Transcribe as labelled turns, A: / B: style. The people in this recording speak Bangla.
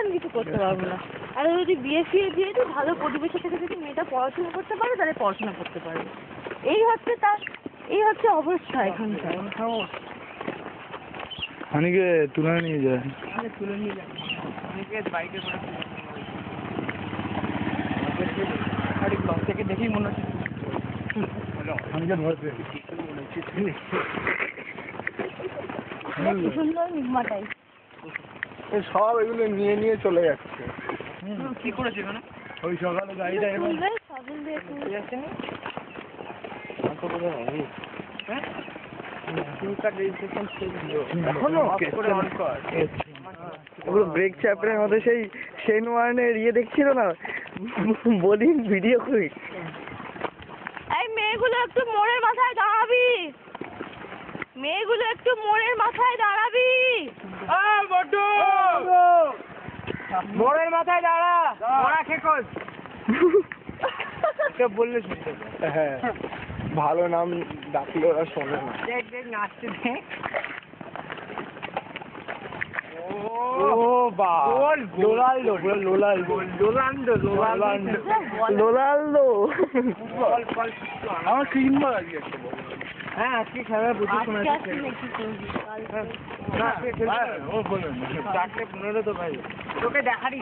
A: আমি কিছু করতে পারবো না। আর যদি বিয়ে ফিয়ে দিয়ে দিই, ভালো পরিবেশে থেকে যদি মেয়েটা পড়াশোনা করতে পারে তাহলে পড়াশোনা করতে পারবে। এই হচ্ছে অবস্থা এখানকার।
B: অনেকে তুলে নিয়ে যায়।
C: অনেকে বাইকে করে ব্লগ থেকে দেখেই মনে হচ্ছে
A: সুন্দর নিগমাটাই
B: সব এগুলো নিয়ে নিয়ে চলে যাচ্ছে।
C: কি করেছে এখানে?
B: ওই সকালে গাড়িটা এলো।
A: সাবল দিয়ে
C: আসেনি?
B: ওগুলো ব্রেক চ্যাপ্টারের মধ্যে সেই শেন ওয়ার্নের ইয়ে দেখছিল না, বোলিং ভিডিও কুইক।
A: এই মেয়েগুলো একটু মোড়ের মাথায় দাঁড়াবি, মেয়েগুলো একটু মোড়ের মাথায় দাঁড়াবি।
C: মোড়ের মাথায় দাঁড়া, মোড়া খেকোস বললে শুনতে
B: হ্যাঁ, ভালো নাম ডাকলে ওরা শোনে না।
C: দেখ দেখ নাচতে দেখ।
B: ও বা রোনাল্ডো, রোনাল্ডো আমার তিনবার আজকে একটা বল।
C: হ্যাঁ আজকে খেলা বুঝে শোনা
A: আজকে
C: যাচ্ছে।
A: আসলে কি করবি কালকে?
C: ও বলুন 4:15 তো ভাই তোকে দেখারি